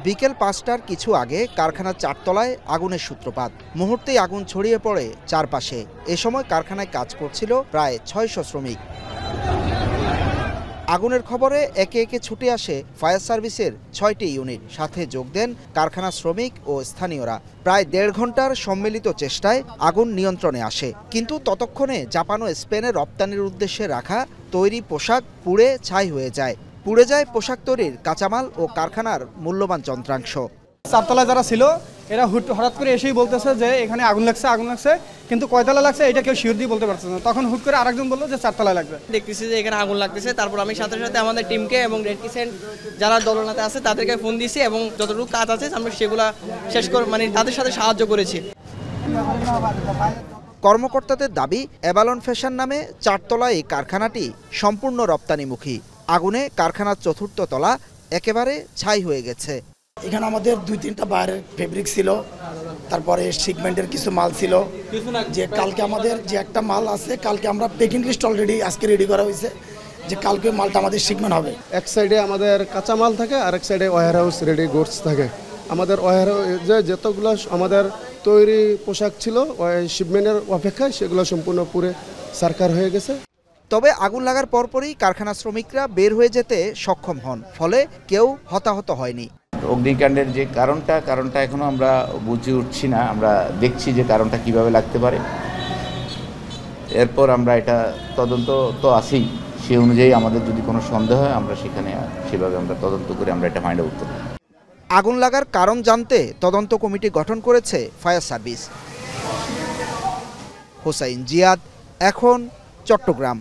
বিকেল ৫টার কিছু আগে কারখানার ৪ তলায় আগুনের সূত্রপাত। মুহূর্তেই আগুন ছড়িয়ে পড়ে চারপাশে। এ সময় কারখানায় কাজ করছিল প্রায় ৬০০ শ্রমিক। আগুনের খবরে একে একে ছুটে আসে ফায়ার সার্ভিসের ৬টি ইউনিট, সাথে যোগ দেন কারখানার শ্রমিক ও স্থানীয়রা। প্রায় ১.৫ ঘন্টার সম্মিলিত চেষ্টায় আগুন নিয়ন্ত্রণে আসে, কিন্তু ততক্ষণে জাপান ও স্পেনে রপ্তানির উদ্দেশ্যে রাখা তৈরি পোশাক পুড়ে ছাই হয়ে যায়। পুড়ে যায় পোশাক তৈরির কাঁচামাল ও কারখানার মূল্যবান যন্ত্রাংশ। ৪ তলায় যারা ছিল এরা হঠাৎ করে এসেই বলতেছে যে এখানে আগুন লাগছে, কিন্তু কয়তলা লাগছে এটা কেউ শিওর দিয়ে বলতে পারছে না। তখন হুট করে আরেকজন বললো যে ৪ তলায় লাগবে। দেখতেছি যে এখানে আগুন লাগতেছে, তারপর আমি সাথে সাথে আমাদের টিমকে এবং রেড ক্রিসেন্ট যারা দলনাতে আছে তাদেরকে ফোন দিয়েছি এবং যতটুকু কাজ আছে আমরা সেগুলো শেষ করে তাদের সাথে সাহায্য করেছি। কর্মকর্তাদের দাবি, অ্যাবালন ফ্যাশন নামে ৪ তলায় এই কারখানাটি সম্পূর্ণ রপ্তানিমুখী। আগুনে কারখানার ৪র্থ তলা একেবারে ছাই হয়ে গেছে। এখানে আমাদের ২-৩টা বাইরের ফেব্রিক ছিল, তারপরে সিগমেন্টের কিছু মাল ছিল। যে কালকে আমাদের যে একটা মাল আছে, কালকে আমরা পেকিং লিস্ট অলরেডি আজকে রেডি করা হয়েছে যে কালকে মালটা আমাদের শিপমেন্ট হবে। এক সাইডে আমাদের কাঁচা মাল থাকে, আরেক সাইডে ওয়্যার হাউস রেডি গুডস থাকে। আমাদের ওয়্যার হাউসে যতগুলো আমাদের তৈরি পোশাক ছিল শিপমেন্টের অপেক্ষায় সেগুলো সম্পূর্ণ পুরে সারকার হয়ে গেছে। তবে আগুন লাগার পরপরই কারখানার শ্রমিকরা বের হয়ে যেতে সক্ষম হন, ফলে কেউ হতাহত হয়নি। অগ্নিকাণ্ডের যে কারণটা এখনো আমরা বুঝে উঠছি না। আমরা দেখছি যে কারণটা কিভাবে লাগতে পারে। এরপর আমরা এটা তদন্ত তো আছেই, সেই অনুযায়ী আমাদের যদি কোনো সন্দেহ হয় আমরা সেখানে সেভাবে আমরা তদন্ত করে আমরা এটা ফাইন্ড আউট করব। আগুন লাগার কারণ জানতে তদন্ত কমিটি গঠন করেছে ফায়ার সার্ভিস। হোসাইন জিয়াদ, এখন, চট্টগ্রাম।